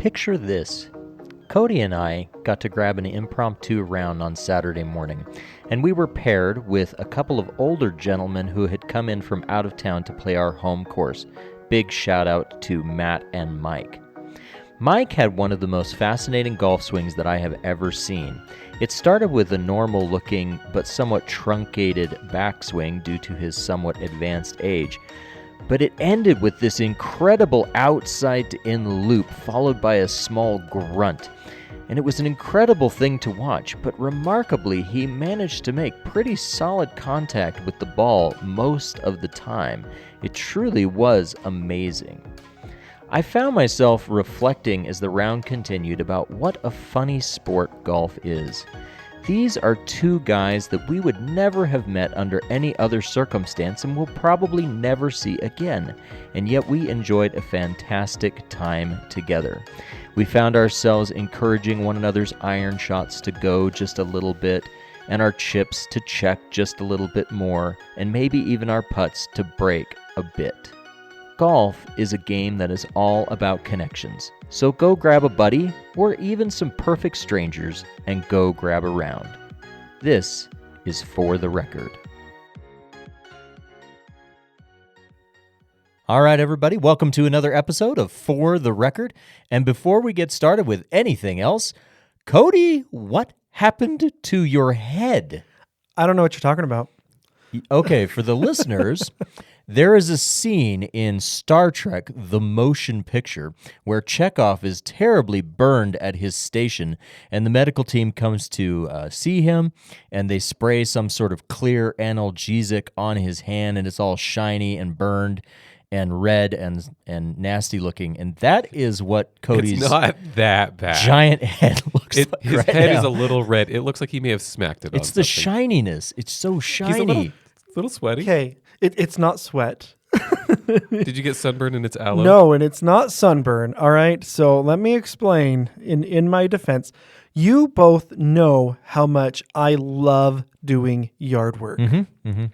Picture this. Cody and I got to grab an impromptu round on Saturday morning, and we were paired with a couple of older gentlemen who had come in from out of town to play our home course. Big shout out to Matt and Mike. Mike had one of the most fascinating golf swings that I have ever seen. It started with a normal-looking but somewhat truncated backswing due to his somewhat advanced age, but it ended with this incredible outside-in loop followed by a small grunt. And it was an incredible thing to watch, but remarkably, he managed to make pretty solid contact with the ball most of the time. It truly was amazing. I found myself reflecting as the round continued about what a funny sport golf is. These are two guys that we would never have met under any other circumstance and will probably never see again, and yet we enjoyed a fantastic time together. We found ourselves encouraging one another's iron shots to go just a little bit, and our chips to check just a little bit more, and maybe even our putts to break a bit. Golf is a game that is all about connections, so go grab a buddy or even some perfect strangers and go grab a round. This is For the Record. All right, everybody, welcome to another episode of For the Record. And before we get started with anything else, Cody, what happened to your head? I don't know what you're talking about. Okay, for the listeners, there is a scene in Star Trek, the motion picture, where Chekhov is terribly burned at his station, and the medical team comes to see him, and they spray some sort of clear analgesic on his hand, and it's all shiny and burned and red and nasty looking, and that is what Cody's it's not that bad. Giant head looks like his right head now. is a little red. It looks like he may have smacked it. It's on the something. shininess. It's so shiny. He's a little sweaty. Okay, it's not sweat. Did you get sunburned and it's aloe? No, and it's not sunburn. All right, so let me explain in my defense. You both know how much I love doing yard work.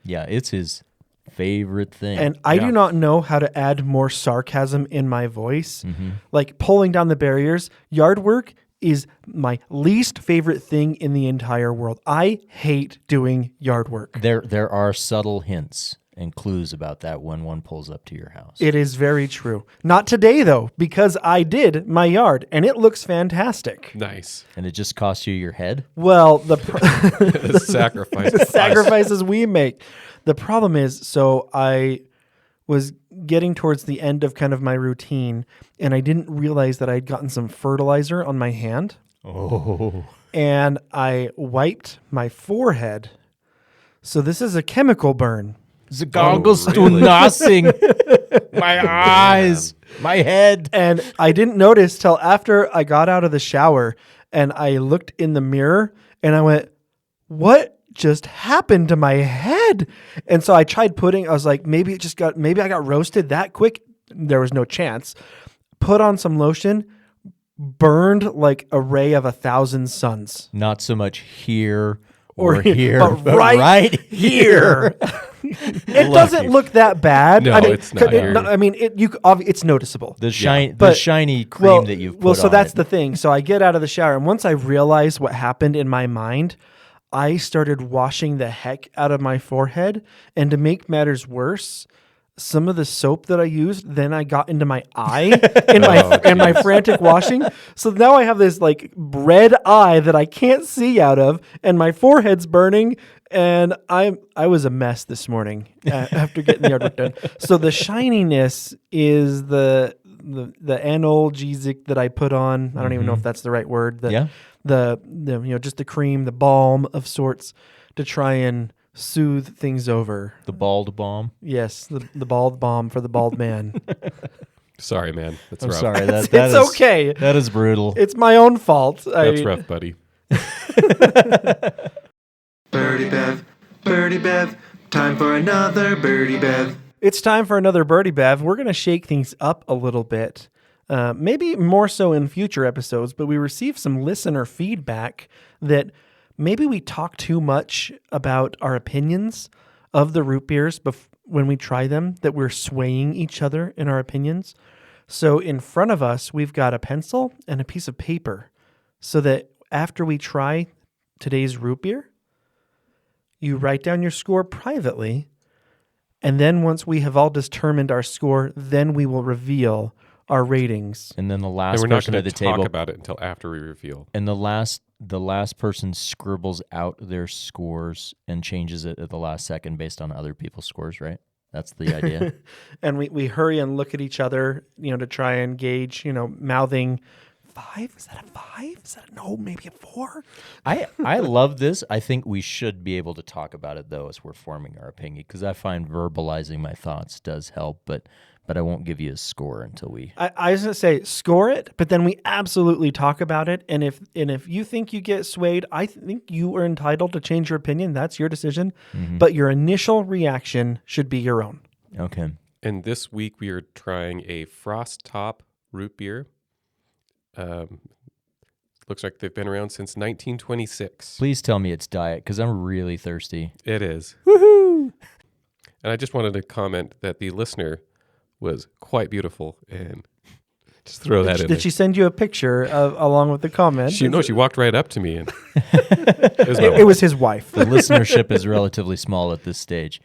Yeah, it's his favorite thing. And I do not know how to add more sarcasm in my voice. Like pulling down the barriers. Yard work is my least favorite thing in the entire world. I hate doing yard work. There are subtle hints and clues about that when one pulls up to your house. It is very true. Not today, though, because I did my yard, and it looks fantastic. Nice. And it just cost you your head? Well, The sacrifice. the sacrifices we make. The problem is, so I was getting towards the end of kind of my routine, and I didn't realize that I'd gotten some fertilizer on my hand. Oh. And I wiped my forehead. So this is a chemical burn. The goggles do nothing. My eyes, my head. And I didn't notice till after I got out of the shower and I looked in the mirror and I went, what just happened to my head? And so I tried I was like, maybe I got roasted that quick. There was no chance. Put on some lotion, burned like a ray of 1,000 suns. Not so much here or here, but right here. It doesn't look that bad. No, it's not. It's noticeable. The shiny cream that you've put on. Well, so that's the thing. So I get out of the shower, and once I realized what happened in my mind, I started washing the heck out of my forehead. And to make matters worse, some of the soap that I used, then I got into my eye in my frantic washing. So now I have this like red eye that I can't see out of, and my forehead's burning. And I was a mess this morning after getting the yard work done. So the shininess is the analgesic that I put on. I don't even know if that's the right word. The just the cream, the balm of sorts to try and soothe things over. The bald bomb? Yes, the bald bomb for the bald man. Sorry, man. That's I'm rough. sorry. It's okay. That is brutal. It's my own fault. That's rough, buddy. Birdie Bev, time for another Birdie Bev. It's time for another Birdie Bev. We're going to shake things up a little bit. Maybe more so in future episodes, but we received some listener feedback that maybe we talk too much about our opinions of the root beers when we try them, that we're swaying each other in our opinions. So in front of us, we've got a pencil and a piece of paper so that after we try today's root beer, you write down your score privately. And then once we have all determined our score, then we will reveal our ratings. And then the And last we're not person going at the to talk table, about it until after we reveal. and the last person scribbles out their scores and changes it at the last second based on other people's scores, right? That's the idea. And we hurry and look at each other, to try and gauge, mouthing, 5? Is that a 5? Is that no, maybe a 4? I love this. I think we should be able to talk about it, though, as we're forming our opinion, because I find verbalizing my thoughts does help, but I won't give you a score until we... I was going to say score it, but then we absolutely talk about it. And if you think you get swayed, I think you are entitled to change your opinion. That's your decision. Mm-hmm. But your initial reaction should be your own. Okay. And this week we are trying a Frost Top root beer. Looks like they've been around since 1926. Please tell me it's diet, because I'm really thirsty. It is. Woohoo! And I just wanted to comment that the listener was quite beautiful, and just throw that in there. Did she send you a picture along with the comment? She walked right up to me, and It was his wife. The listenership is relatively small at this stage.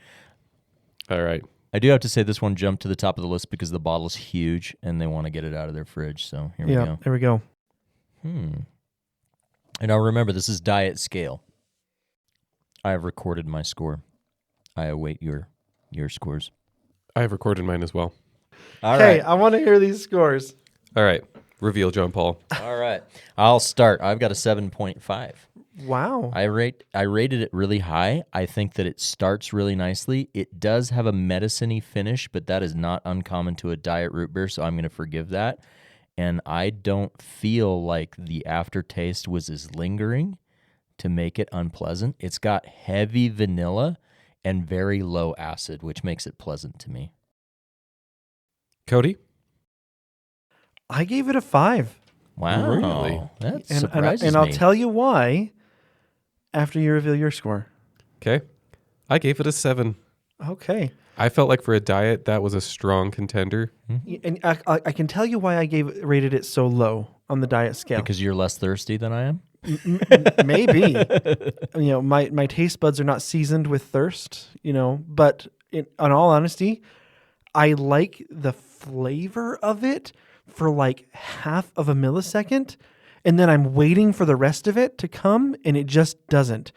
all right. I do have to say this one jumped to the top of the list because the bottle's huge and they want to get it out of their fridge. So here we go. There we go. And now remember, this is diet scale. I have recorded my score. I await your scores. I have recorded mine as well. All Hey, right. I want to hear these scores. All right. Reveal, John Paul. All right. I'll start. I've got a 7.5. Wow. I rated it really high. I think that it starts really nicely. It does have a medicine-y finish, but that is not uncommon to a diet root beer, so I'm going to forgive that. And I don't feel like the aftertaste was as lingering to make it unpleasant. It's got heavy vanilla and very low acid, which makes it pleasant to me. Cody? I gave it a 5. Wow. Really? That And surprises I'll me. tell you why after you reveal your score. Okay. I gave it a 7. Okay. I felt like for a diet, that was a strong contender. And I can tell you why I rated it so low on the diet scale. Because you're less thirsty than I am? Maybe. My taste buds are not seasoned with thirst, but in all honesty, I like the flavor of it for like half of a millisecond, and then I'm waiting for the rest of it to come, and it just doesn't.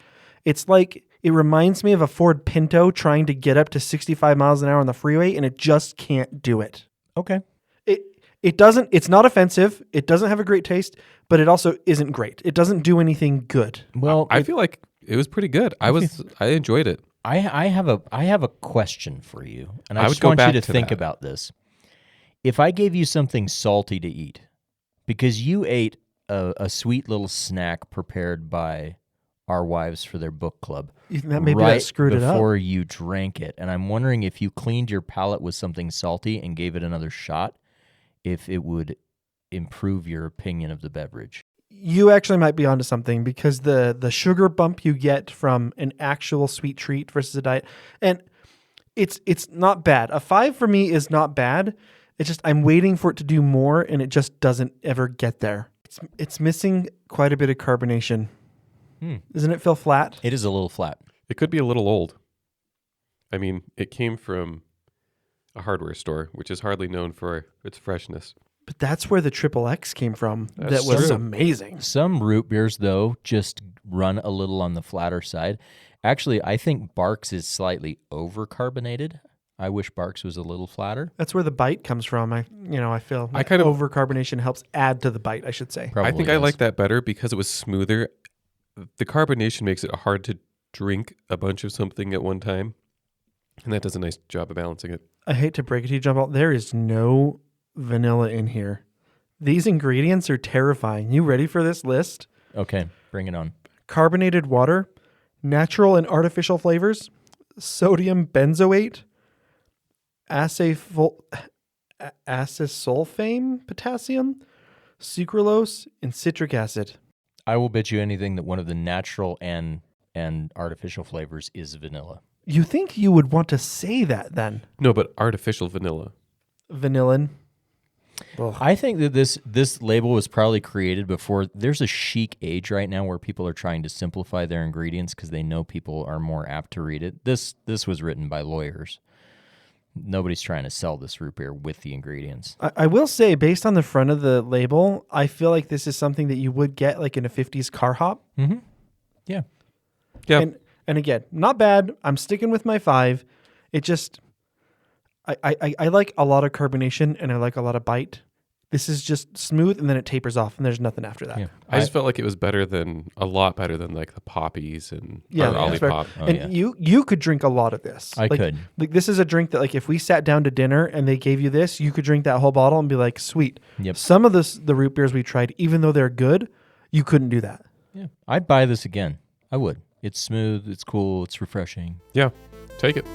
It's like it reminds me of a Ford Pinto trying to get up to 65 miles an hour on the freeway, and it just can't do it. Okay. It doesn't. It's not offensive. It doesn't have a great taste, but it also isn't great. It doesn't do anything good. Well, I feel like it was pretty good. I enjoyed it. I have a question for you, and I would just go want you back to to think that. about this. If I gave you something salty to eat, because you ate a sweet little snack prepared by our wives for their book club, Maybe right that screwed it up. before you drank it, and I'm wondering if you cleaned your palate with something salty and gave it another shot, if it would improve your opinion of the beverage. You actually might be onto something, because the sugar bump you get from an actual sweet treat versus a diet, and it's not bad. A 5 for me is not bad. It's just I'm waiting for it to do more, and it just doesn't ever get there. It's missing quite a bit of carbonation. Doesn't it feel flat? It is a little flat. It could be a little old. I mean, it came from a hardware store, which is hardly known for its freshness. But that's where the XXX came from. That's that was true. amazing. Some root beers, though, just run a little on the flatter side. Actually, I think Barks is slightly over-carbonated. I wish Barks was a little flatter. That's where the bite comes from. I feel I kind of- over carbonation helps add to the bite, I should say. Probably I think I is. like that better because it was smoother. The carbonation makes it hard to drink a bunch of something at one time, and that does a nice job of balancing it. I hate to break it to you, John Paul. There is no vanilla in here. These ingredients are terrifying. You ready for this list? Okay, bring it on. Carbonated water, natural and artificial flavors, sodium benzoate, acesulfame potassium, sucralose, and citric acid. I will bet you anything that one of the natural and artificial flavors is vanilla. You think you would want to say that then? No, but artificial vanilla. Vanillin. I think that this label was probably created before. There's a chic age right now where people are trying to simplify their ingredients because they know people are more apt to read it. This was written by lawyers. Nobody's trying to sell this root beer with the ingredients. I will say, based on the front of the label, I feel like this is something that you would get like in a 50s car hop. Mm-hmm. Yeah. Yeah. And again, not bad. I'm sticking with my 5. It just, I like a lot of carbonation and I like a lot of bite. This is just smooth and then it tapers off and there's nothing after that. Yeah. I just felt like it was a lot better than like the poppies and Yeah, or that's fair. Olipop. Oh, And yeah. you could drink a lot of this. I could. Like this is a drink that like if we sat down to dinner and they gave you this, you could drink that whole bottle and be like, sweet. Yep. Some of the root beers we tried, even though they're good, you couldn't do that. Yeah. I'd buy this again. I would. It's smooth. It's cool. It's refreshing. Yeah, take it.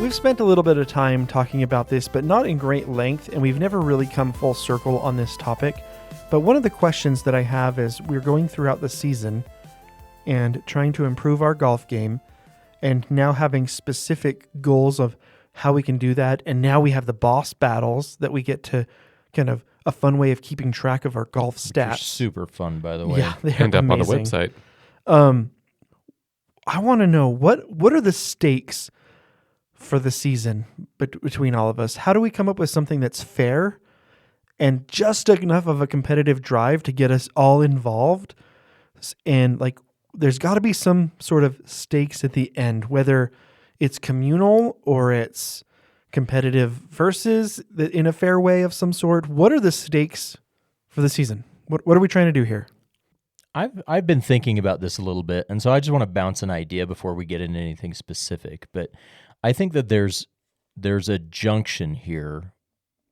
We've spent a little bit of time talking about this, but not in great length, and we've never really come full circle on this topic. But one of the questions that I have is we're going throughout the season and trying to improve our golf game, and now having specific goals of how we can do that. And now we have the boss battles that we get to kind of a fun way of keeping track of our golf They're stats. super fun, by the way. Yeah, they're End up on the amazing. website. I want to know what are the stakes for the season between all of us? How do we come up with something that's fair and just enough of a competitive drive to get us all involved? And like, there's got to be some sort of stakes at the end, whether it's communal or it's competitive versus in a fair way of some sort. What are the stakes for the season? What are we trying to do here? I've been thinking about this a little bit, and so I just want to bounce an idea before we get into anything specific. But I think that there's a junction here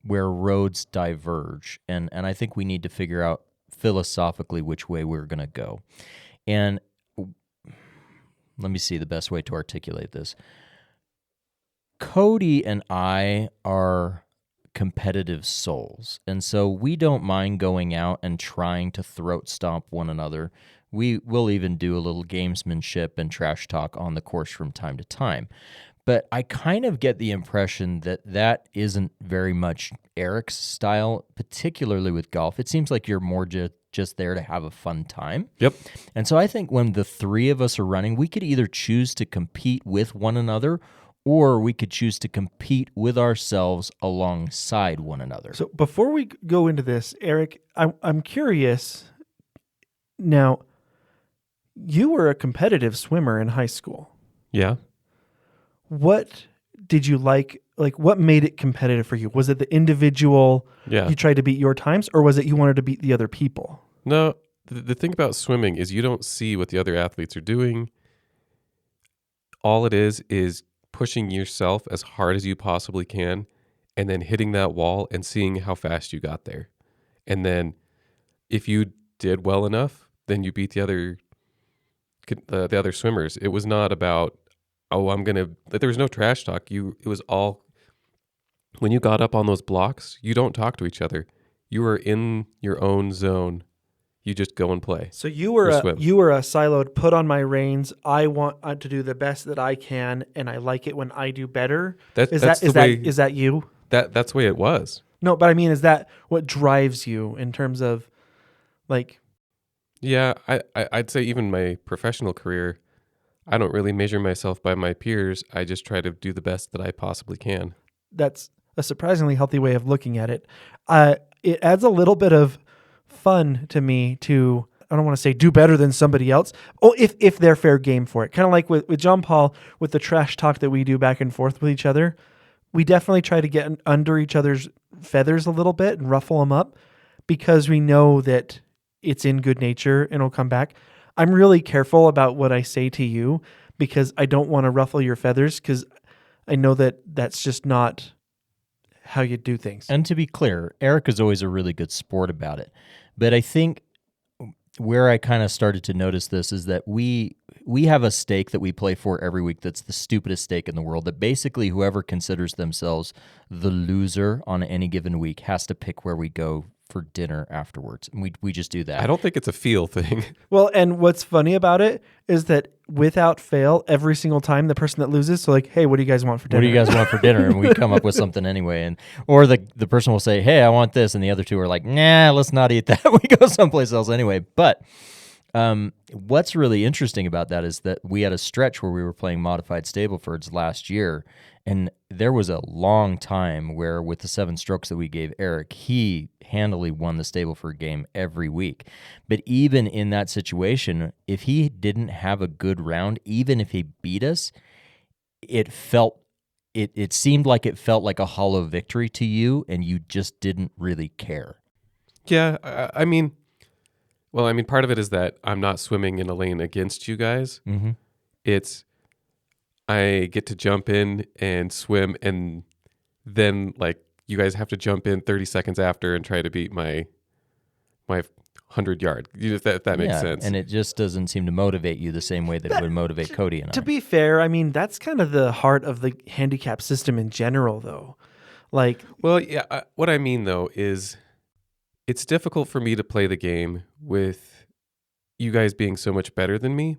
where roads diverge, and I think we need to figure out philosophically which way we're going to go. And let me see the best way to articulate this. Cody and I are competitive souls, and so we don't mind going out and trying to throat stomp one another. We will even do a little gamesmanship and trash talk on the course from time to time. But I kind of get the impression that that isn't very much Eric's style, particularly with golf. It seems like you're more just there to have a fun time. Yep. And so I think when the three of us are running, we could either choose to compete with one another or we could choose to compete with ourselves alongside one another. So before we go into this, Eric, I'm curious. Now, you were a competitive swimmer in high school. Yeah. What did you like? Like, what made it competitive for you? Was it the individual, Yeah. you tried to beat your times, or was it you wanted to beat the other people? No, the thing about swimming is you don't see what the other athletes are doing. All it is pushing yourself as hard as you possibly can and then hitting that wall and seeing how fast you got there. And then if you did well enough, then you beat the other swimmers. It was not about, there was no trash talk. It was all, when you got up on those blocks, you don't talk to each other. You were in your own zone. You just go and play. So you were Or swim. you were a siloed, put on my reins. I want to do the best that I can, and I like it when I do better. Is that you? That's the way it was. No, but I mean, is that what drives you in terms of, like? Yeah, I'd say even my professional career, I don't really measure myself by my peers. I just try to do the best that I possibly can. That's a surprisingly healthy way of looking at it. It adds a little bit of fun to me to, I don't want to say do better than somebody else. Oh, if they're fair game for it. Kind of like with John Paul, with the trash talk that we do back and forth with each other. We definitely try to get under each other's feathers a little bit and ruffle them up because we know that it's in good nature and it'll come back. I'm really careful about what I say to you because I don't want to ruffle your feathers because I know that that's just not how you do things. And to be clear, Eric is always a really good sport about it. But I think where I kind of started to notice this is that we have a stake that we play for every week that's the stupidest stake in the world, that basically whoever considers themselves the loser on any given week has to pick where we go for dinner afterwards. And we just do that. I don't think it's a feel thing. Well, and what's funny about it is that without fail, every single time the person that loses, so like, hey, what do you guys want for dinner? What do you guys want for dinner? And we come up with something anyway. And or the person will say, hey, I want this. And the other two are like, nah, let's not eat that. We go someplace else anyway. But what's really interesting about that is that we had a stretch where we were playing modified Stablefords last year. And there was a long time where with the 7 strokes that we gave Eric, he handily won the Stableford game every week. But even in that situation, if he didn't have a good round, even if he beat us, it seemed like it felt like a hollow victory to you, and you just didn't really care. Yeah, I mean, part of it is that I'm not swimming in a lane against you guys. Mm-hmm. It's I get to jump in and swim, and then like you guys have to jump in 30 seconds after and try to beat my 100-yard. If that makes sense. And it just doesn't seem to motivate you the same way that it would motivate Cody and I. To be fair, I mean, that's kind of the heart of the handicap system in general, though. Like, well, yeah. What I mean though is, it's difficult for me to play the game with you guys being so much better than me,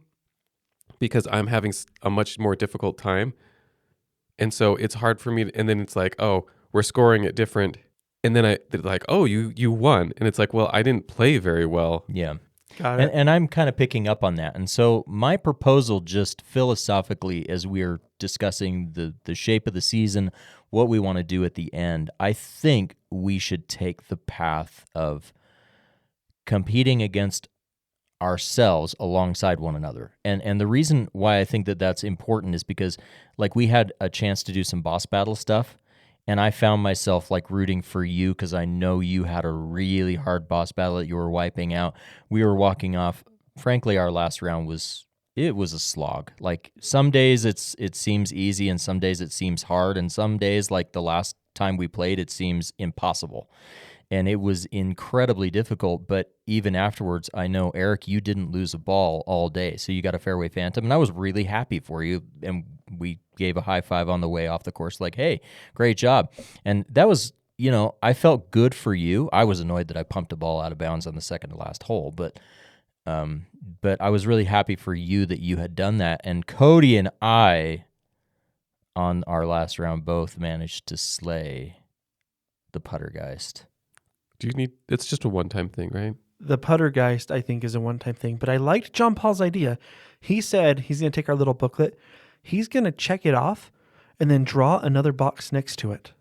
because I'm having a much more difficult time. And so it's hard for me and then it's like, oh, we're scoring it different. And then they're like, oh, you won. And it's like, well, I didn't play very well. Yeah. got it. And I'm kind of picking up on that. And so my proposal, just philosophically, as we're discussing the shape of the season, what we want to do at the end, I think we should take the path of competing against ourselves alongside one another. And the reason why I think that that's important is because like we had a chance to do some boss battle stuff, and I found myself like rooting for you because I know you had a really hard boss battle that you were wiping out. We were walking off. Frankly, our last round was a slog. Like some days it seems easy and some days it seems hard, and some days like the last time we played it seems impossible. And it was incredibly difficult, but even afterwards, I know, Eric, you didn't lose a ball all day, so you got a fairway phantom, and I was really happy for you, and we gave a high five on the way off the course, like, hey, great job. And that was, I felt good for you. I was annoyed that I pumped a ball out of bounds on the second to last hole, but I was really happy for you that you had done that. And Cody and I, on our last round, both managed to slay the Puttergeist. It's just a one-time thing, right? The Puttergeist, I think, is a one-time thing. But I liked John Paul's idea. He said he's going to take our little booklet. He's going to check it off and then draw another box next to it.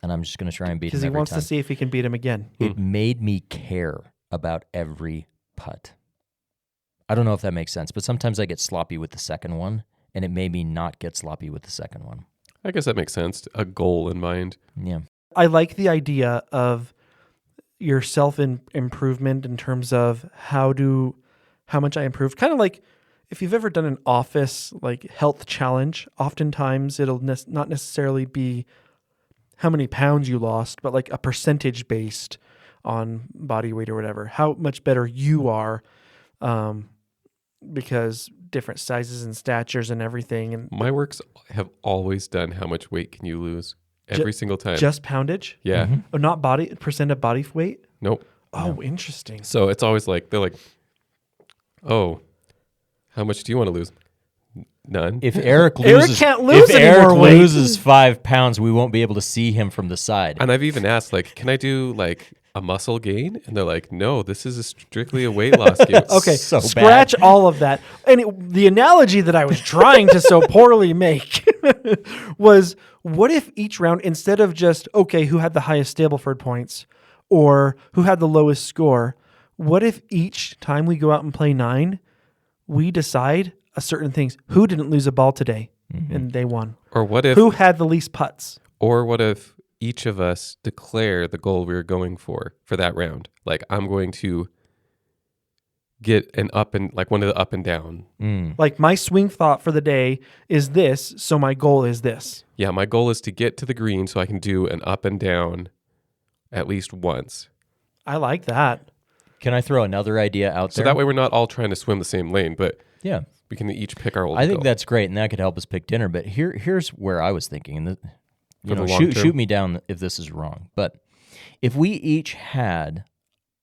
And I'm just going to try and beat him Because he every wants time. to see if he can beat him again. It made me care about every putt. I don't know if that makes sense, but sometimes I get sloppy with the second one, and it made me not get sloppy with the second one. I guess that makes sense. A goal in mind. Yeah. I like the idea of your self-improvement in terms of how much I improved. Kind of like if you've ever done an office like health challenge, oftentimes it'll not necessarily be how many pounds you lost, but like a percentage based on body weight or whatever, how much better you are, because different sizes and statures and everything. And My works have always done how much weight can you lose every single time. just poundage? Yeah. Mm-hmm. Oh, not percent of body weight? Nope. Oh, interesting. So it's always like, they're like, oh, how much do you want to lose? None. If Eric Eric loses, can't lose if any Eric more weight. loses 5 pounds, we won't be able to see him from the side. And I've even asked, like, can I do like a muscle gain? And they're like, no, this is strictly a weight loss game. Okay, So scratch bad. all of that. And the analogy that I was trying to so poorly make was, what if each round, instead of just, okay, who had the highest Stableford points or who had the lowest score, what if each time we go out and play 9, we decide a certain things? Who didn't lose a ball today? And they won. Or what if Who had the least putts? Or what if each of us declare the goal we were going for that round? Like, I'm going to get an up and like one of the up and down. Like, my swing thought for the day is this, so my goal is this. Yeah, my goal is to get to the green so I can do an up and down at least once. I like that. Can I throw another idea out So there? that way we're not all trying to swim the same lane, but Yeah. we can each pick our old I think goal. that's great, and that could help us pick dinner. But here's where I was thinking, and For the long term? shoot me down if this is wrong. But If we each had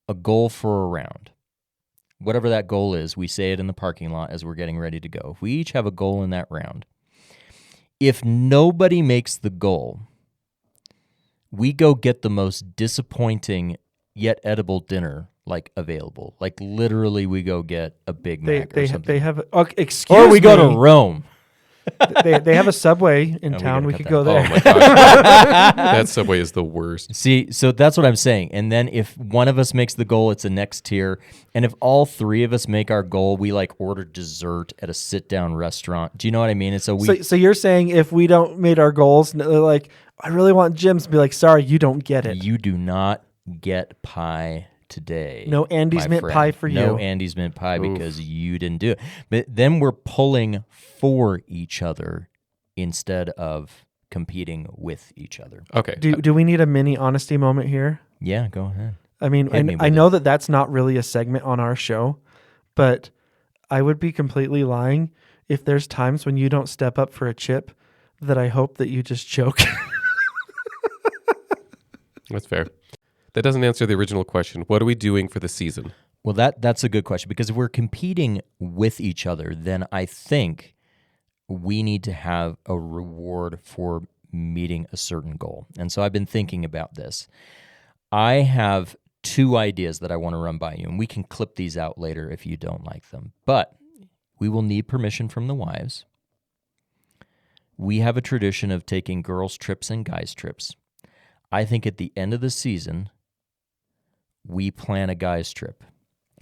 a goal for a round, whatever that goal is, we say it in the parking lot as we're getting ready to go. If we each have a goal in that round, if nobody makes the goal, we go get the most disappointing yet edible dinner available. Like literally, we go get a Big Mac or something. They have excuse or we go me. to Rome. they have a Subway in town. We gotta could cut go that. there. Oh my gosh. That Subway is the worst. See, so that's what I'm saying. And then if one of us makes the goal, it's a next tier. And if all three of us make our goal, we order dessert at a sit-down restaurant. Do you know what I mean? And So you're saying if we don't meet our goals, I really want Jim's to be like, sorry, you don't get it. You do not get pie today. No Andy's my mint friend. pie for you. No Andy's mint pie because you didn't do it. But then we're pulling for each other instead of competing with each other. Okay. Do we need a mini honesty moment here? Yeah, go ahead. I mean, Hit me and with I know it. that that's not really a segment on our show, but I would be completely lying if there's times when you don't step up for a chip that I hope that you just choke. That's fair. That doesn't answer the original question. What are we doing for the season? Well, that's a good question because if we're competing with each other, then I think we need to have a reward for meeting a certain goal. And so I've been thinking about this. I have 2 ideas that I want to run by you, and we can clip these out later if you don't like them. But we will need permission from the wives. We have a tradition of taking girls' trips and guys' trips. I think at the end of the season, we plan a guys' trip.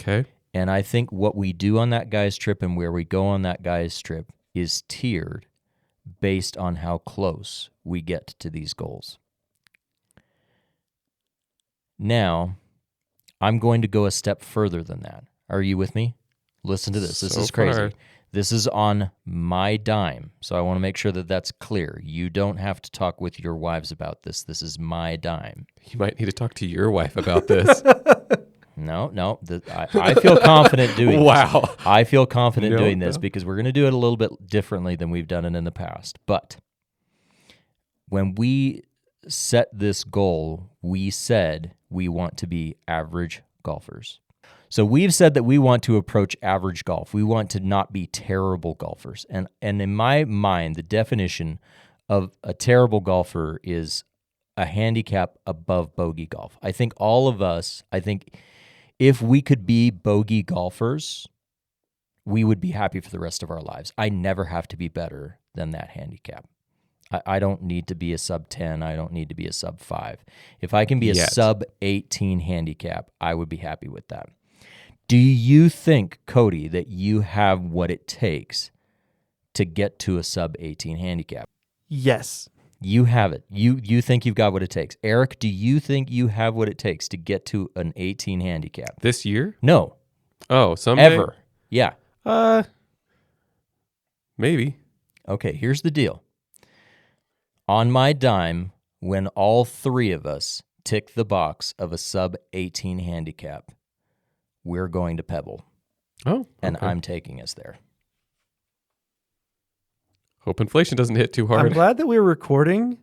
Okay. And I think what we do on that guy's trip and where we go on that guy's trip is tiered based on how close we get to these goals. Now, I'm going to go a step further than that. Are you with me? Listen to this. This So is crazy. far. This is on my dime. So I want to make sure that that's clear. You don't have to talk with your wives about this. This is my dime. You might need to talk to your wife about this. No. I feel confident doing Wow. this. I feel confident No, doing this no. because we're going to do it a little bit differently than we've done it in the past. But when we set this goal, we said we want to be average golfers. So we've said that we want to approach average golf. We want to not be terrible golfers. And in my mind, the definition of a terrible golfer is a handicap above bogey golf. I think all of us, if we could be bogey golfers, we would be happy for the rest of our lives. I never have to be better than that handicap. I don't need to be a sub 10. I don't need to be a sub 5. If I can be a Yet. sub 18 handicap, I would be happy with that. Do you think, Cody, that you have what it takes to get to a sub 18 handicap? Yes. You have it. You think you've got what it takes. Eric, do you think you have what it takes to get to an 18 handicap? This year? No. Oh, someday? Ever. Yeah. Maybe. Okay, here's the deal. On my dime, when all 3 of us tick the box of a sub 18 handicap, we're going to Pebble, Oh, and okay. I'm taking us there. Hope inflation doesn't hit too I'm hard. glad that we're recording.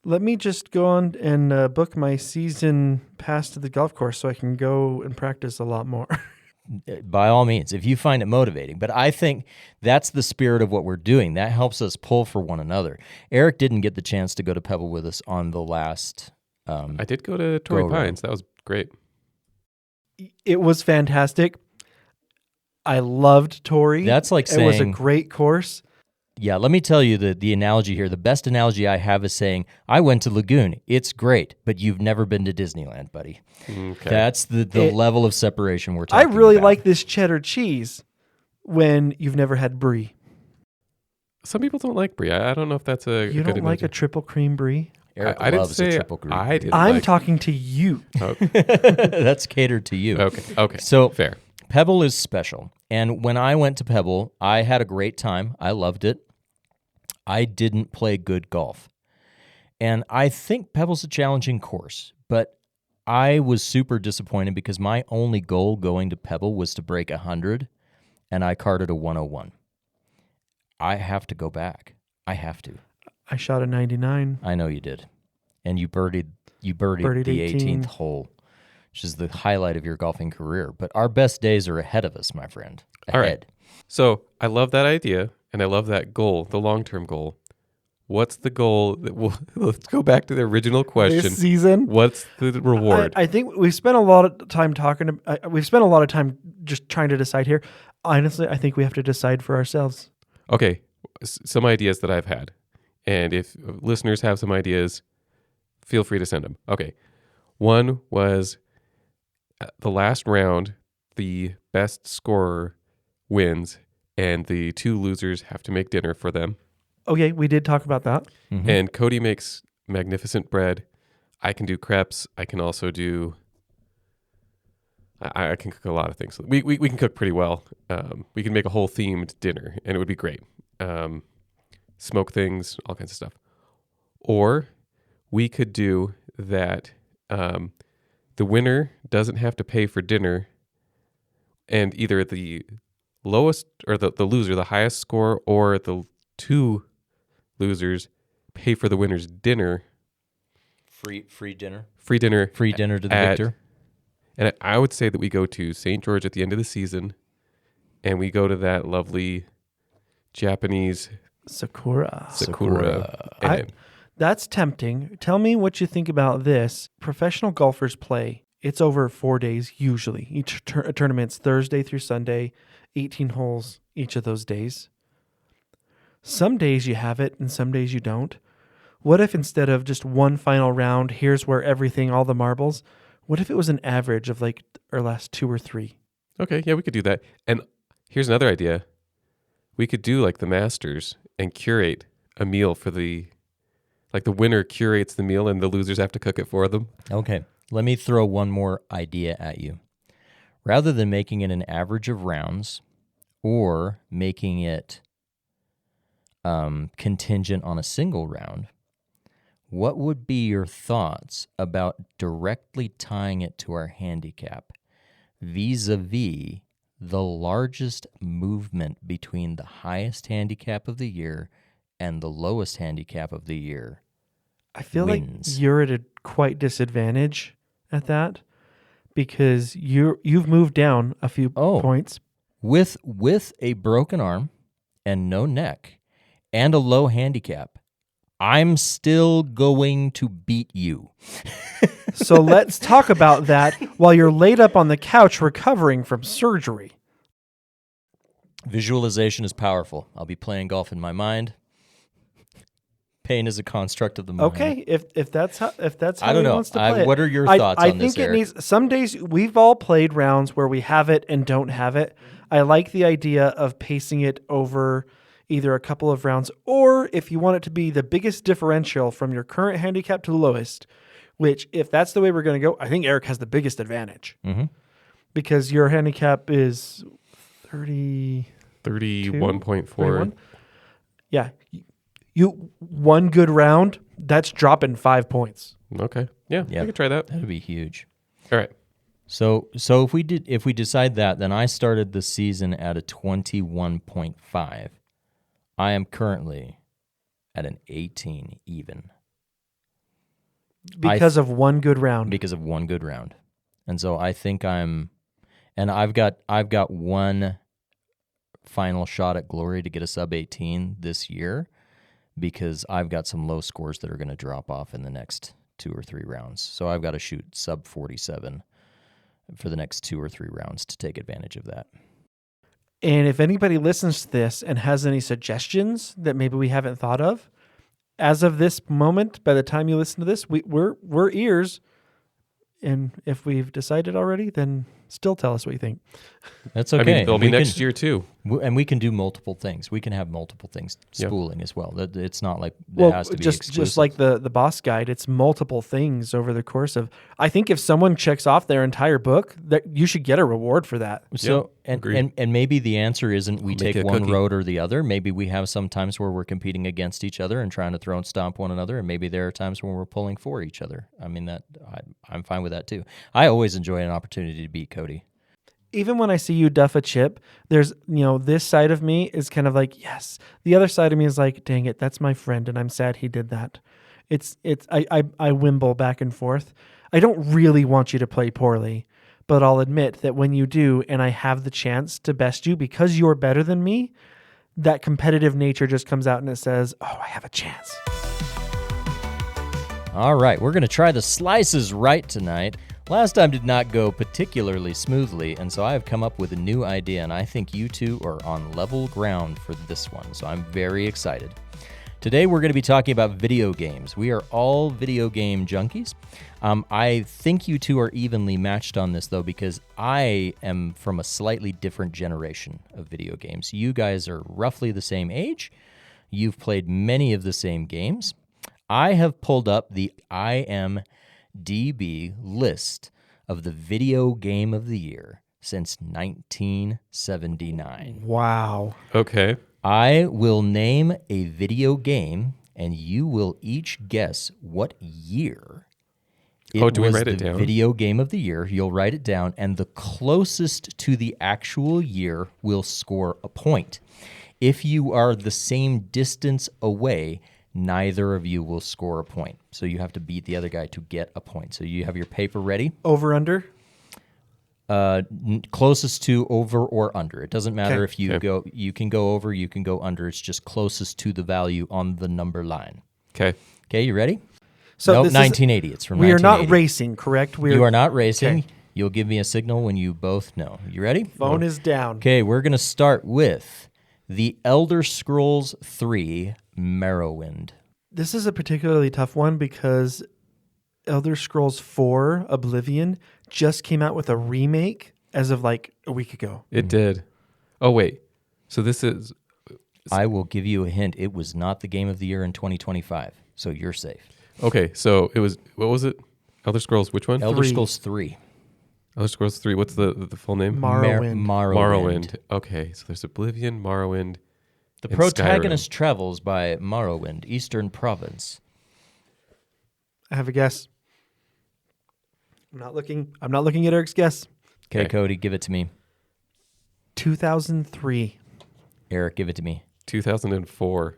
Let me just go on and book my season pass to the golf course so I can go and practice a lot more. By all means, if you find it motivating. But I think that's the spirit of what we're doing. That helps us pull for one another. Eric didn't get the chance to go to Pebble with us on the last. I did go to Torrey Go around. Pines. That was great. It was fantastic. I loved Torrey. That's like it was a saying- great course. Yeah, let me tell you the analogy here. The best analogy I have is saying, I went to Lagoon. It's great, but you've never been to Disneyland, buddy. Okay. That's the level of separation we're I talking really about. like this cheddar cheese when you've never had brie. Some people don't like brie. I don't know if that's a You good don't like a analogy. triple cream brie? Eric I didn't loves say a triple green. I didn't I'm like- talking to you. That's catered to you. Okay. So fair. Pebble is special. And when I went to Pebble, I had a great time. I loved it. I didn't play good golf. And I think Pebble's a challenging course, but I was super disappointed because my only goal going to Pebble was to break 100, and I carded a 101. I have to go back. I have to. I shot a 99. I know you did. And you birdied you birdied Birdied the 18. 18th hole, which is the highlight of your golfing career. But our best days are ahead of us, my friend. All right. Ahead. So I love that idea, and I love that goal, the long-term goal. What's the goal? Let's go back to the original question. This season, What's the reward? I think we've spent a lot of time talking. We've spent a lot of time just trying to decide here. Honestly, I think we have to decide for ourselves. Okay, some ideas that I've had. And if listeners have some ideas, feel free to send them. Okay. One was the last round, the best scorer wins, and the two losers have to make dinner for them. Okay, we did talk about that. Mhm. And Cody makes magnificent bread. I can do crepes. I can also do... I can cook a lot of things. We can cook pretty well. We can make a whole themed dinner, and it would be great. Smoke things, all kinds of stuff. Or we could do that the winner doesn't have to pay for dinner, and either the lowest or the loser, the highest score, or the two losers pay for the winner's dinner. Free dinner. Free dinner. Free dinner to the at- victor. And I would say that we go to St. George at the end of the season, and we go to that lovely Japanese Sakura. Sakura. I- And That's tempting. Tell me what you think about this. Professional golfers play. It's over 4 days usually. Each tournament's Thursday through Sunday, 18 holes each of those days. Some days you have it and some days you don't. What if instead of just one final round, here's where everything, all the marbles, what if it was an average of like our last 2 or 3? okay, yeah, we could do that. And here's another idea. We could do like the Masters and curate a meal for the winner curates the meal and the losers have to cook it for them. Okay, let me throw one more idea at you. Rather than making it an average of rounds or making it contingent on a single round, what would be your thoughts about directly tying it to our handicap vis-a-vis the largest movement between the highest handicap of the year and the lowest handicap of the year? I feel Wins. like you're at a quite disadvantage at that because you've moved down a few points. With a broken arm and no neck and a low handicap, I'm still going to beat you. So let's talk about that while you're laid up on the couch recovering from surgery. Visualization is powerful. I'll be playing golf in my mind. Pain is a construct of the mind. Okay, if that's how I don't he know. wants to play it. What are your thoughts I on this, think it Eric? needs. Some days we've all played rounds where we have it and don't have it. I like the idea of pacing it over either a couple of rounds, or if you want it to be the biggest differential from your current handicap to the lowest. Which, if that's the way we're going to go, I think Eric has the biggest advantage because your handicap is 30. 31.4. 31? Yeah. You one good round, that's dropping 5 points. Okay. Yeah, Yeah. I could try that. That'd be huge. All right. So if we decide that, then I started the season at a 21.5. I am currently at an 18 even. Because of one good round. Because of one good round. And so I think I've got one final shot at glory to get a sub 18 this year because I've got some low scores that are going to drop off in the next 2 or 3 rounds. So I've got to shoot sub 47 for the next 2 or 3 rounds to take advantage of that. And if anybody listens to this and has any suggestions that maybe we haven't thought of, as of this moment, by the time you listen to this, we're ears. And if we've decided already, then still tell us what you think. That's okay. I mean, they'll be We next can- year too. And we can do multiple things. We can have multiple things Yeah. spooling as well. It's not like it Well, has to be just exclusive. like the boss guide, it's multiple things over the course of. I think if someone checks off their entire book, that you should get a reward for that. So agreed. and maybe the answer isn't we Make take a one cookie. road or the other. Maybe we have some times where we're competing against each other and trying to throw and stomp one another, and maybe there are times when we're pulling for each other. I mean I'm fine with that too. I always enjoy an opportunity to beat Cody. Even when I see you duff a chip, there's, this side of me is kind of like, yes. The other side of me is like, dang it, that's my friend, and I'm sad he did that. I wimble back and forth. I don't really want you to play poorly, but I'll admit that when you do and I have the chance to best you because you're better than me, that competitive nature just comes out and it says, oh, I have a chance. All right, we're going to try the slices right tonight. Last time did not go particularly smoothly, and so I have come up with a new idea, and I think you two are on level ground for this one, so I'm very excited. Today we're going to be talking about video games. We are all video game junkies. I think you two are evenly matched on this, though, because I am from a slightly different generation of video games. You guys are roughly the same age. You've played many of the same games. I have pulled up the IMDb list of the video game of the year since 1979. Wow. Okay. I will name a video game, and you will each guess what year it do we was write it the down? video game of the year. You'll write it down, and the closest to the actual year will score a point. If you are the same distance away, neither of you will score a point. So you have to beat the other guy to get a point. So you have your paper ready? Over, under? Closest to over or under. It doesn't matter Okay. if you go. You can go over, you can go under. It's just closest to the value on the number line. Okay. Okay, you ready? So nope, this is- 1980. It's from We are 1980. not racing, correct? You are not racing. Okay. You'll give me a signal when you both know. You ready? Phone is down. Okay, we're going to start with The Elder Scrolls 3 Morrowind. This is a particularly tough one because Elder Scrolls 4 Oblivion just came out with a remake as of like a week ago. It did. Oh, wait. So this is... I will give you a hint. It was not the game of the year in 2025, so you're safe. Okay, so it was... What was it? Elder Scrolls, which one? Elder 3. Scrolls 3. Elder Scrolls 3. What's the full name? Morrowind. Morrowind. Okay, so there's Oblivion, Morrowind, The and protagonist travels by Morrowind, Eastern Province. I have a guess. I'm not looking at Eric's guess. Okay, Okay. Cody, give it to me. 2003. Eric, give it to me. 2004.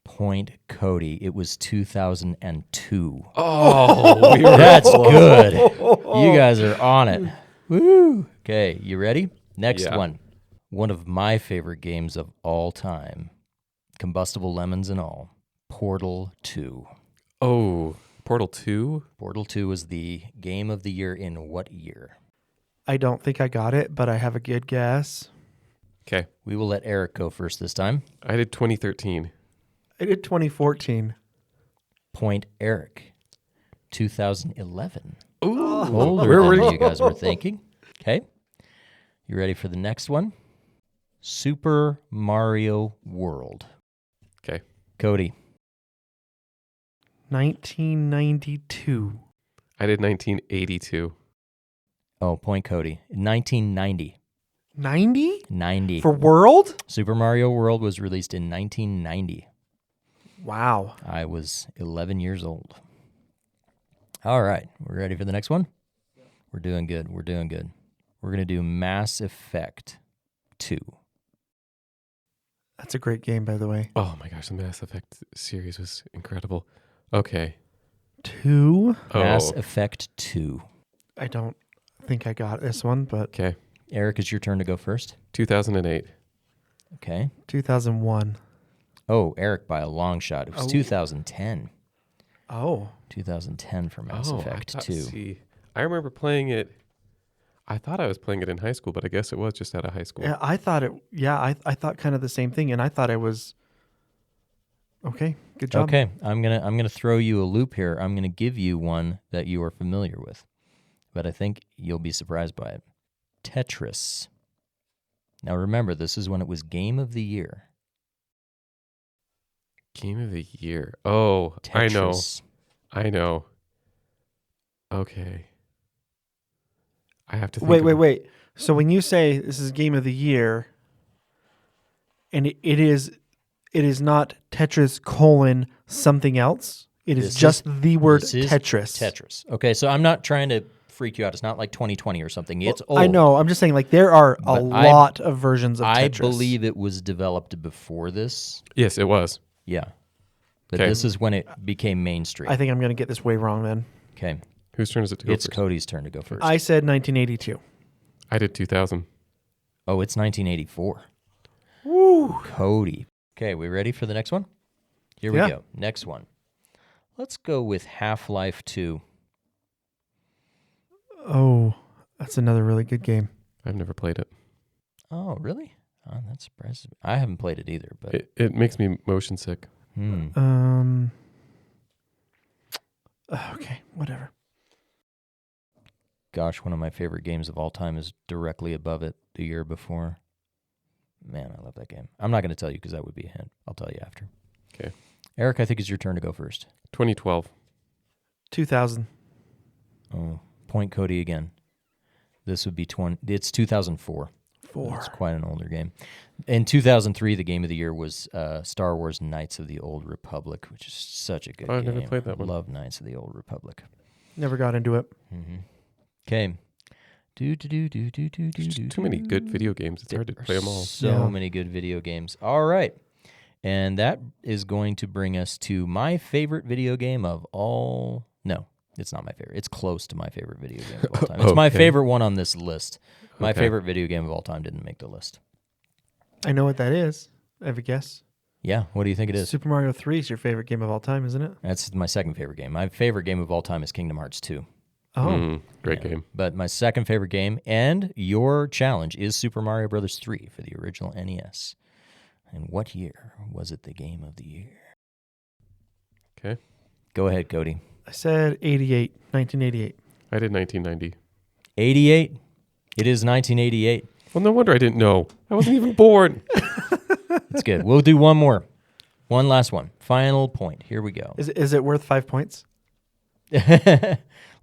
Point, Cody. It was 2002. Oh, we were That's good. You guys are on it. Woo! Okay, you ready? Next Yeah. one. One of my favorite games of all time. Combustible lemons and all. Portal 2. Oh, Portal 2? Portal 2 was the game of the year in what year? I don't think I got it, but I have a good guess. Okay. We will let Eric go first this time. I did 2013. I did 2014. Point, Eric. 2011. Ooh. Older Where were than you guys were thinking. Okay. You ready for the next one? Super Mario World. Okay. Cody. 1992. I did 1982. Oh, point, Cody. 1990. 90? 90. For World? Super Mario World was released in 1990. Wow. I was 11 years old. All right. We're ready for the next one? We're doing good. We're doing good. We're going to do Mass Effect 2. That's a great game, by the way. Oh my gosh, the Mass Effect series was incredible. Okay. 2? Mass Oh. Effect 2. I don't think I got this one, but Okay. Eric, it's your turn to go first. 2008. Okay. 2001. Oh, Eric by a long shot. It was Oh. 2010. Oh. 2010 for Mass Effect 2. See, I remember playing it. I thought I was playing it in high school, but I guess it was just out of high school. Yeah, I thought it. Yeah, I thought kind of the same thing, and I thought it was. Okay, good job. Okay, I'm gonna throw you a loop here. I'm gonna give you one that you are familiar with, but I think you'll be surprised by it. Tetris. Now remember, this is when it was Game of the Year. Game of the year. Oh, Tetris. I know. Okay. I have to think. Wait. So when you say this is game of the year, and it is not Tetris : something else. It is This just is- the word This is Tetris. Tetris. Okay, so I'm not trying to freak you out. It's not like 2020 or something. It's old. I know. I'm just saying, like there are a But lot of versions of I Tetris. believe it was developed before this. Yes, it was. Yeah. But Okay. this is when it became mainstream. I think I'm going to get this way wrong then. Okay. Whose turn is it to go It's first? Cody's turn to go first. I said 1982. I did 2000. Oh, it's 1984. Woo! Cody. Okay, we ready for the next one? Here we Yeah. go. Next one. Let's go with Half-Life 2. Oh, that's another really good game. I've never played it. Oh, really? Oh, that surprises me. I haven't played it either, but It makes me motion sick. Okay, whatever. gosh, one of my favorite games of all time is directly above it the year before. Man, I love that game. I'm not going to tell you because that would be a hint. I'll tell you after. Okay. Eric, I think it's your turn to go first. 2012. 2000. Oh, point Cody again. This would be it's 2004. It's quite an older game. In 2003, the game of the year was Star Wars Knights of the Old Republic, which is such a good game. I've never played that one. Love Knights of the Old Republic. Never got into it. Okay. There's too many good video games. It's hard to play them all. So many good video games. All right. And that is going to bring us to my favorite video game of all... No, it's not my favorite. It's close to my favorite video game of all time. It's my favorite one on this list. My favorite video game of all time didn't make the list. I know what that is. I have a guess. Yeah, what do you think it is? Super Mario 3 is your favorite game of all time, isn't it? That's my second favorite game. My favorite game of all time is Kingdom Hearts 2. Oh. Great game. But my second favorite game and your challenge is Super Mario Brothers 3 for the original NES. And what year was it the game of the year? Okay. Go ahead, Cody. I said 1988. I did 1990. 88? It is 1988. Well, no wonder I didn't know. I wasn't even born. It's good. We'll do one more. One last one. Final point. Here we go. Is it worth 5 points?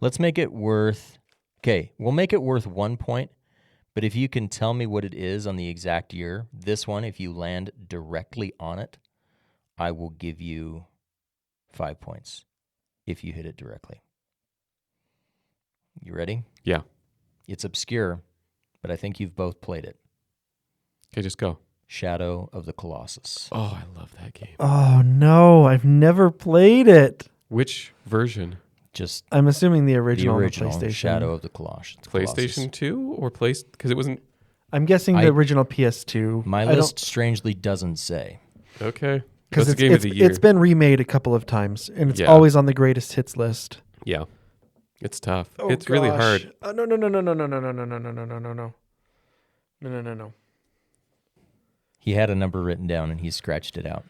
Let's make it worth... Okay, we'll make it worth 1 point. But if you can tell me what it is on the exact year, this one, if you land directly on it, I will give you 5 points if you hit it directly. You ready? Yeah. It's obscure, but I think you've both played it. Okay, just go. Shadow of the Colossus. Oh, I love that game. Oh, no. I've never played it. Which version? Just I'm assuming the original, the original on the PlayStation. Shadow of the Colossus. PlayStation 2 or because it wasn't... I'm guessing the original PS2. My list strangely doesn't say. Okay. Because That's the game of the year. It's been remade a couple of times, and it's Yeah. always on the greatest hits list. Yeah. It's tough. Oh, it's really gosh. hard. No. No. He had a number written down and he scratched it out.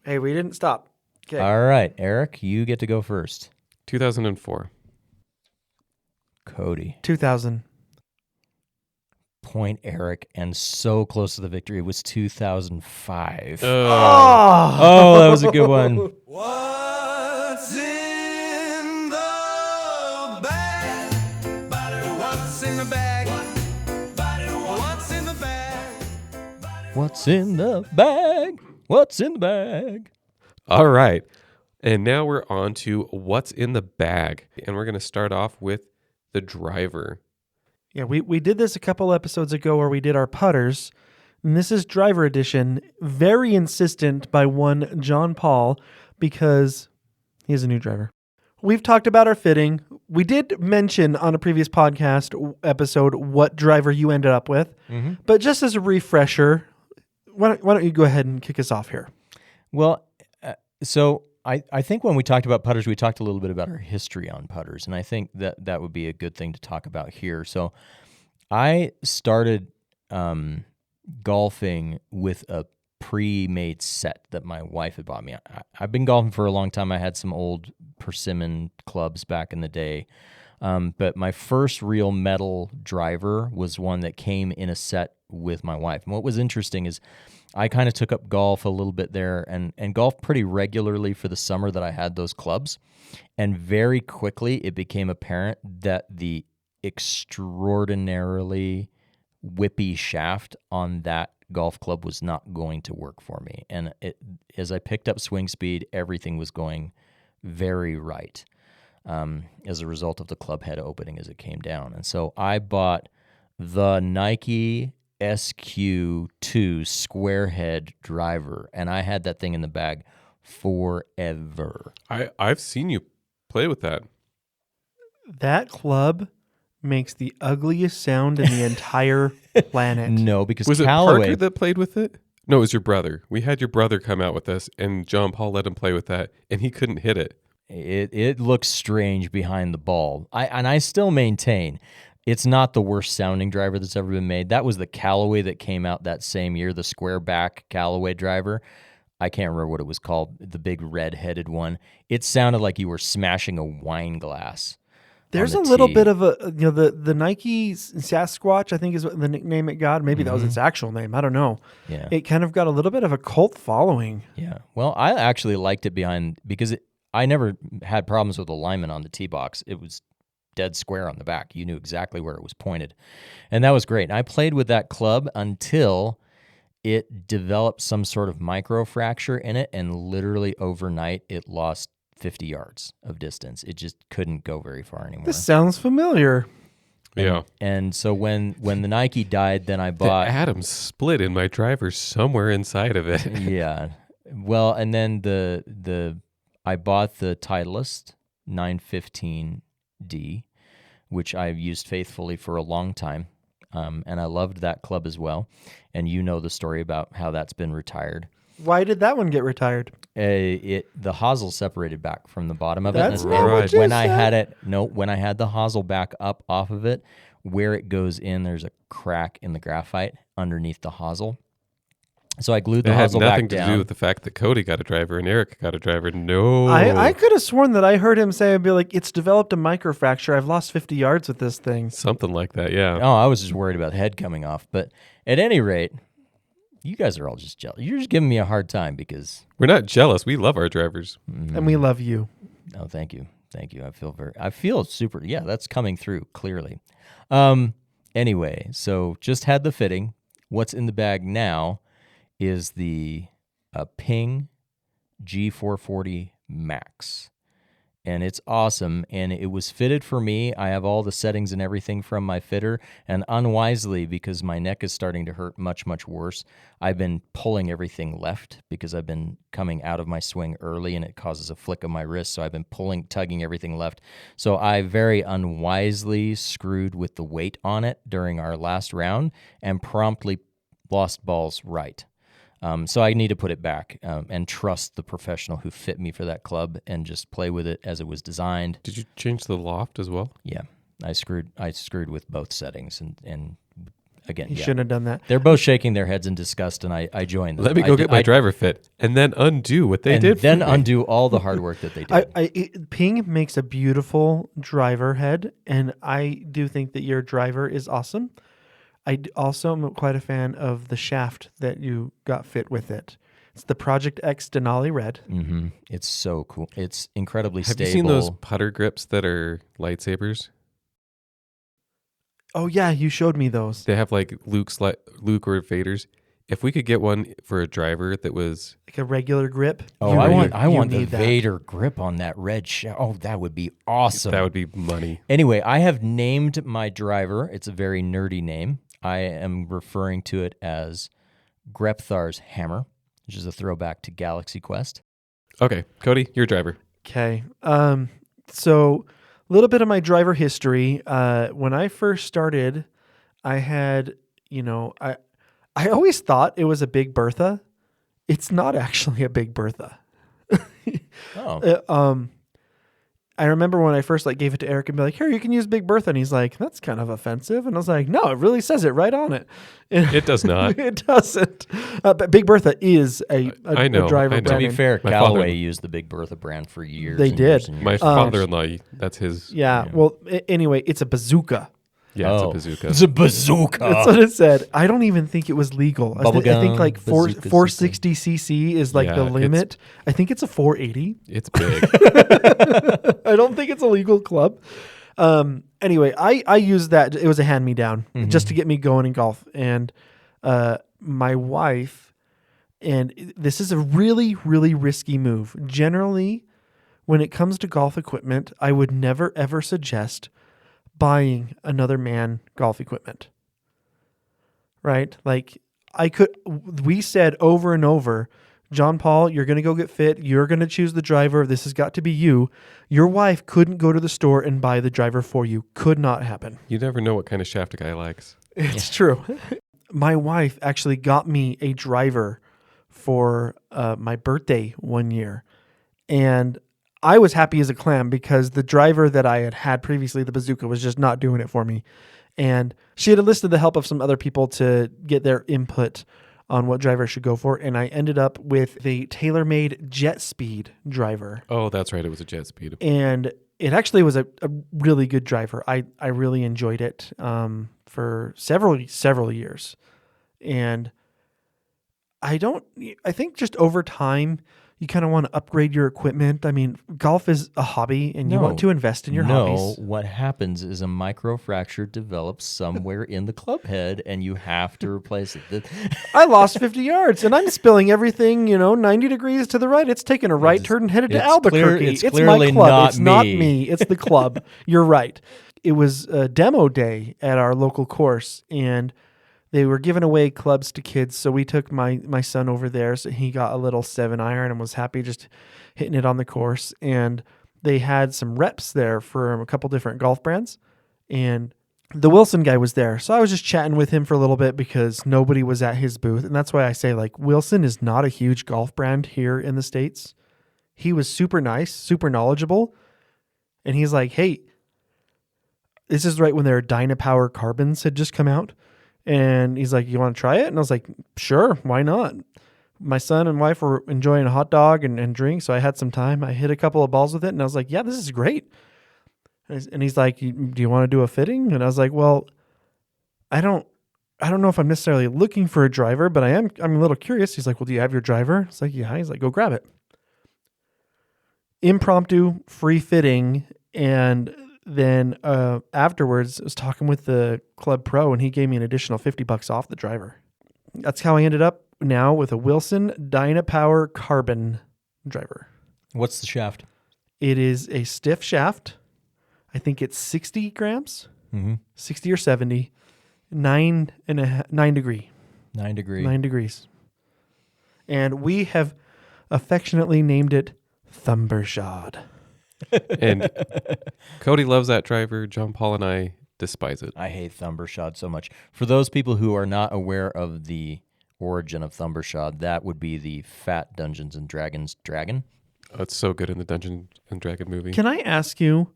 Hey, we didn't stop. Okay. All right, Eric, you get to go first. 2004. Cody. 2000. Point Eric, and so close to the victory. It was 2005. Oh, that was a good one. What's in the bag? What's in the bag? What's in the bag? What's in the bag? What's in the bag? All right. And now we're on to what's in the bag. And we're going to start off with the driver. Yeah, we did this a couple episodes ago where we did our putters. And this is driver edition, very insistent by one John Paul because he is a new driver. We've talked about our fitting. We did mention on a previous podcast episode what driver you ended up with. Mm-hmm. But just as a refresher, why don't you go ahead and kick us off here? Well, so I think when we talked about putters, we talked a little bit about our history on putters, and I think that would be a good thing to talk about here. So I started golfing with a pre-made set that my wife had bought me. I've been golfing for a long time. I had some old persimmon clubs back in the day, but my first real metal driver was one that came in a set with my wife. And what was interesting is I kind of took up golf a little bit there and golfed pretty regularly for the summer that I had those clubs. And very quickly it became apparent that the extraordinarily whippy shaft on that golf club was not going to work for me. And as I picked up swing speed, everything was going very right as a result of the club head opening as it came down. And so I bought the Nike SQ2 square head driver, and I had that thing in the bag forever. I've seen you play with that. That club makes the ugliest sound in the entire planet. No, because Was it Callaway. Parker that played with it? No, it was your brother. We had your brother come out with us, and John Paul let him play with that, and he couldn't hit it. It looks strange behind the ball. I still maintain it's not the worst sounding driver that's ever been made. That was the Callaway that came out that same year, the square back Callaway driver. I can't remember what it was called, the big red-headed one. It sounded like you were smashing a wine glass. There's a on the little tee. bit of the Nike Sasquatch, I think is what the nickname it got. Maybe that was its actual name. I don't know. Yeah. It kind of got a little bit of a cult following. Yeah. Well, I actually liked it because I never had problems with alignment on the tee box. It was dead square on the back. You knew exactly where it was pointed. And that was great. And I played with that club until it developed some sort of microfracture in it, and literally overnight it lost 50 yards of distance. It just couldn't go very far anymore. This sounds familiar. Yeah. And so when the Nike died, then I The bought atom split in my driver somewhere inside of it. yeah. Well, and then I bought the Titleist 915D, which I've used faithfully for a long time. And I loved that club as well. And you know the story about how that's been retired. Why did that one get retired? The hosel separated back from the bottom of That's it. not what you when I said. when I had the hosel back up off of it, where it goes in, there's a crack in the graphite underneath the hosel. So I glued the It had hosel nothing back to down. do with the fact that Cody got a driver and Eric got a driver. No. I could have sworn that I heard him say, I'd be like, it's developed a microfracture. I've lost 50 yards with this thing. Something like that, yeah. Oh, I was just worried about the head coming off. But at any rate, you guys are all just jealous. You're just giving me a hard time because. We're not jealous. We love our drivers. And we love you. Oh, thank you. I feel super. Yeah, that's coming through clearly. Anyway, so just had the fitting. What's in the bag now is the Ping G440 Max. And it's awesome, and it was fitted for me. I have all the settings and everything from my fitter, and unwisely, because my neck is starting to hurt much, much worse, I've been pulling everything left because I've been coming out of my swing early, and it causes a flick of my wrist, so I've been tugging everything left. So I very unwisely screwed with the weight on it during our last round and promptly lost balls right. So I need to put it back and trust the professional who fit me for that club and just play with it as it was designed. Did you change the loft as well? Yeah, I screwed with both settings and again, You yeah. shouldn't have done that. They're both shaking their heads in disgust, and I joined them. Let me go get my driver fit and then undo what they did. then for me. undo all the hard work that they did. Ping makes a beautiful driver head, and I do think that your driver is awesome. I also am quite a fan of the shaft that you got fit with it. It's the Project X Denali Red. Mm-hmm. It's so cool. It's incredibly Have stable. you seen those putter grips that are lightsabers? Oh yeah, you showed me those. They have like Luke or Vader's. If we could get one for a driver that was Like a regular grip. Oh, You I really- want you the need that. Vader grip on that red shell. Oh, that would be awesome. that would be money. Anyway, I have named my driver. It's a very nerdy name. I am referring to it as Grepthar's Hammer, which is a throwback to Galaxy Quest. Okay, Cody, your driver. Okay. So a little bit of my driver history. When I first started, I had, I always thought it was a Big Bertha. It's not actually a Big Bertha. Oh, I remember when I first gave it to Eric and be like, "Here, you can use Big Bertha," and he's like, "That's kind of offensive." And I was like, "No, it really says it right on it." It does not. It doesn't. But Big Bertha is a I know, driver I know. to brand be name. fair, My Callaway father- used the Big Bertha brand for years. They and years did. and My years. father-in-law, that's his. Yeah. Well, anyway, it's a bazooka. Yeah, it's a Oh. bazooka. It's a bazooka. That's what it said. I don't even think it was legal. I think Bubblegum, bazooka, 460 cc is Yeah, the it's- limit. I think it's a 480. It's big. I don't think it's a legal club. Anyway, I used that. It was a hand me down just to get me going in golf. And my wife, and this is a really, really risky move. Generally, when it comes to golf equipment, I would never, ever suggest buying another man golf equipment. Right? We said over and over, John Paul, you're going to go get fit. You're going to choose the driver. This has got to be you. Your wife couldn't go to the store and buy the driver for you. Could not happen. You never know what kind of shaft a guy likes. It's true. My wife actually got me a driver for my birthday one year. And I was happy as a clam because the driver that I had previously, the Bazooka, was just not doing it for me. And she had enlisted the help of some other people to get their input on what driver I should go for. And I ended up with the tailor-made Jet Speed driver. Oh, that's right. It was a Jet Speed. And it actually was a really good driver. I really enjoyed it for several years. And I think just over time, you kind of want to upgrade your equipment. I mean, golf is a hobby and you want to invest in your hobbies. No, what happens is a microfracture develops somewhere in the club head and you have to replace it. I lost 50 yards and I'm spilling everything, 90 degrees to the right. It's taking a right turn and headed to Albuquerque. It's my clearly club. not It's not me. me. It's the club. You're right. It was a demo day at our local course and they were giving away clubs to kids. So we took my son over there. So he got a little 7-iron and was happy just hitting it on the course. And they had some reps there from a couple different golf brands. And the Wilson guy was there. So I was just chatting with him for a little bit because nobody was at his booth. And that's why I say, like, Wilson is not a huge golf brand here in the States. He was super nice, super knowledgeable. And he's like, hey, this is right when their Dynapower Carbons had just come out. And he's like, you want to try it? And I was like, sure, why not? My son and wife were enjoying a hot dog and drink, so I had some time. I hit a couple of balls with it, and I was like, yeah, this is great. And he's like, do you want to do a fitting? And I was like, well, I don't know if I'm necessarily looking for a driver, but I'm a little curious. He's like, well, do you have your driver? It's like, yeah. He's like, go grab it. Impromptu, free fitting, and then afterwards, I was talking with the club pro, and he gave me an additional $50 off the driver. That's how I ended up now with a Wilson Dynapower Carbon driver. What's the shaft? It is a stiff shaft. I think it's 60 grams, 60 or 70, 9 degree. 9 degree. 9 degrees. And we have affectionately named it Thumbershod. And Cody loves that driver. John Paul and I despise it. I hate Thumbershod so much. For those people who are not aware of the origin of Thumbershod, that would be the fat Dungeons and Dragons dragon. Oh, it's so good in the Dungeon and Dragon movie. Can I ask you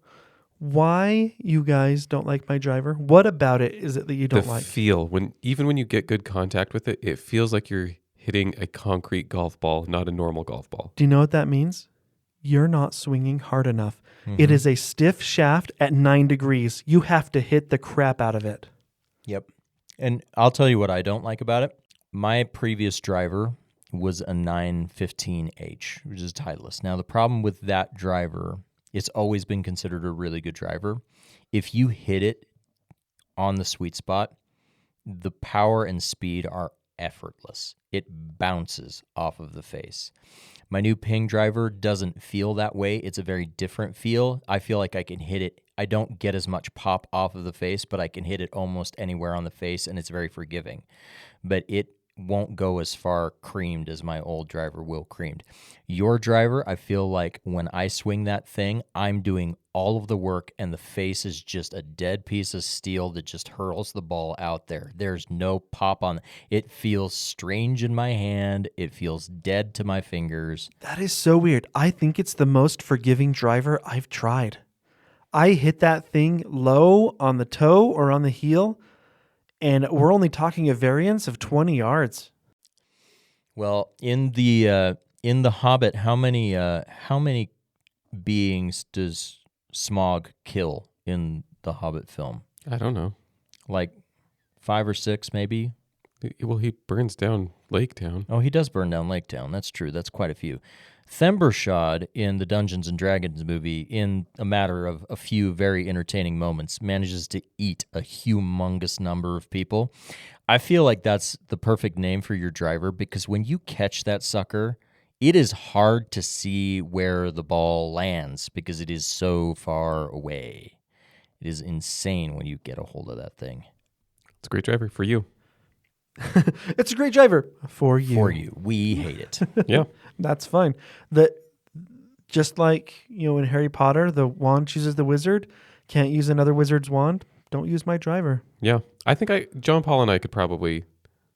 why you guys don't like my driver? What about it is it that you don't the like? feel, even when you get good contact with it, it feels like you're hitting a concrete golf ball, not a normal golf ball. Do you know what that means? You're not swinging hard enough. It is a stiff shaft at 9 degrees. You have to hit the crap out of it. Yep. And I'll tell you what I don't like about it. My previous driver was a 915H, which is Titleist. Now, the problem with that driver, it's always been considered a really good driver. If you hit it on the sweet spot, the power and speed are effortless. It bounces off of the face. My new Ping driver doesn't feel that way. It's a very different feel. I feel like I can hit it. I don't get as much pop off of the face, but I can hit it almost anywhere on the face, and it's very forgiving. But it won't go as far creamed as my old driver will creamed. Your driver, I feel like when I swing that thing, I'm doing all of the work and the face is just a dead piece of steel that just hurls the ball out there. There's no pop on it. Feels strange in my hand. It feels dead to my fingers. That is so weird. I think it's the most forgiving driver I've tried. I hit that thing low on the toe or on the heel, and we're only talking a variance of 20 yards. Well, in the Hobbit, how many beings does Smaug kill in the Hobbit film? I don't know. Like 5 or 6, maybe? Well, he burns down Lake Town. Oh, he does burn down Lake Town. That's true. That's quite a few. Thembershod in the Dungeons and Dragons movie, in a matter of a few very entertaining moments, manages to eat a humongous number of people. I feel like that's the perfect name for your driver because when you catch that sucker, it is hard to see where the ball lands because it is so far away. It is insane when you get a hold of that thing. It's a great driver for you. It's a great driver for you. For you. We hate it. Yeah. That's fine. Just like, in Harry Potter, the wand chooses the wizard. Can't use another wizard's wand. Don't use my driver. Yeah. I think John Paul and I could probably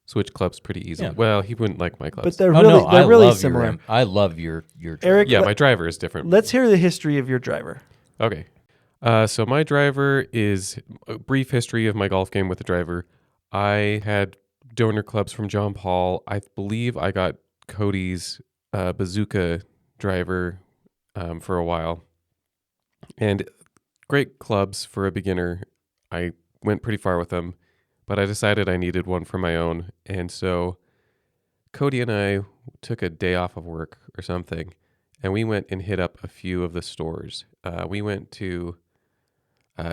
switch clubs pretty easily. Yeah. Well, he wouldn't like my clubs. But they're Oh, really, no, they're I really love similar. I love your driver. Eric, yeah, my driver is different. let's hear the history of your driver. Okay. So my driver is a brief history of my golf game with the driver. I had donor clubs from John Paul. I believe I got Cody's bazooka driver for a while. And great clubs for a beginner. I went pretty far with them, but I decided I needed one for my own. And so Cody and I took a day off of work or something, and we went and hit up a few of the stores. We went to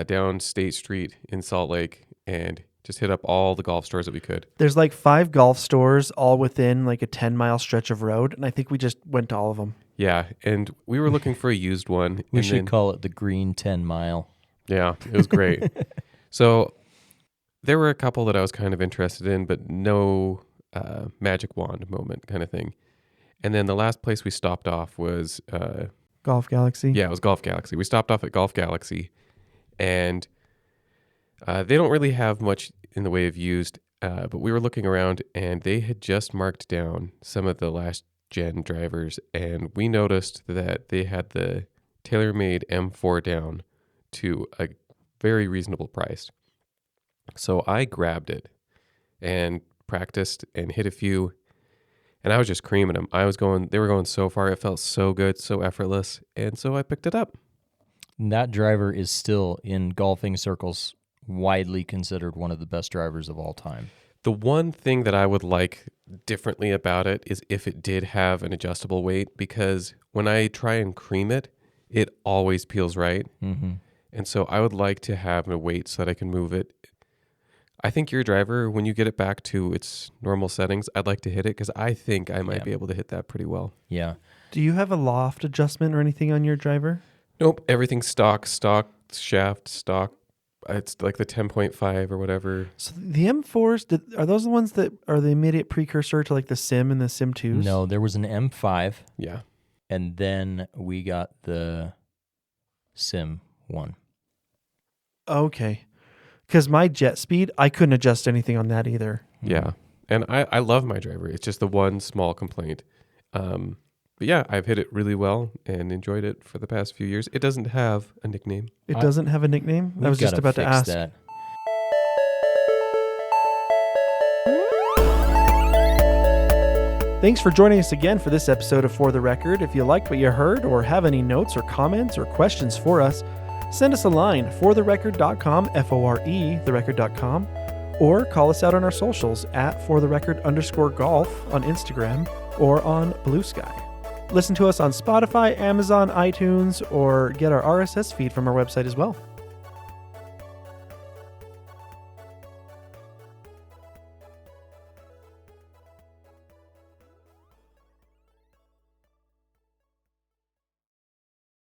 down State Street in Salt Lake and just hit up all the golf stores that we could. There's like 5 golf stores all within like a 10-mile stretch of road, and I think we just went to all of them. Yeah, and we were looking for a used one. We and should then- call it the Green 10 Mile. Yeah, it was great. So there were a couple that I was kind of interested in, but no magic wand moment kind of thing. And then the last place we stopped off was, Golf Galaxy. it was Golf Galaxy. We stopped off at Golf Galaxy, and they don't really have much in the way of used, but we were looking around, and they had just marked down some of the last gen drivers, and we noticed that they had the TaylorMade M4 down to a very reasonable price. So I grabbed it and practiced and hit a few, and I was just creaming them. They were going so far. It felt so good, so effortless. And so I picked it up. And that driver is still, in golfing circles, widely considered one of the best drivers of all time. The one thing that I would like differently about it is if it did have an adjustable weight, because when I try and cream it, it always peels right. Mm-hmm. And so I would like to have a weight so that I can move it. I think your driver, when you get it back to its normal settings, I'd like to hit it because I think I might be able to hit that pretty well. Yeah. Do you have a loft adjustment or anything on your driver? Nope. Everything's stock, shaft, stock. It's like the 10.5 or whatever. So the M4s, are those the ones that are the immediate precursor to like the Sim and the Sim 2s? No, there was an M5, Yeah. and then we got the Sim 1. Okay. Because my jet speed, I couldn't adjust anything on that either. Yeah. And I love my driver. It's just the one small complaint. But yeah, I've hit it really well and enjoyed it for the past few years. It doesn't have a nickname. It doesn't have a nickname? I was just gotta about to fix ask. that. Thanks for joining us again for this episode of For the Record. If you liked what you heard or have any notes or comments or questions for us, send us a line, fortherecord.com, F-O-R-E, therecord.com, or call us out on our socials at fortherecord_golf on Instagram or on Blue Sky. Listen to us on Spotify, Amazon, iTunes, or get our RSS feed from our website as well.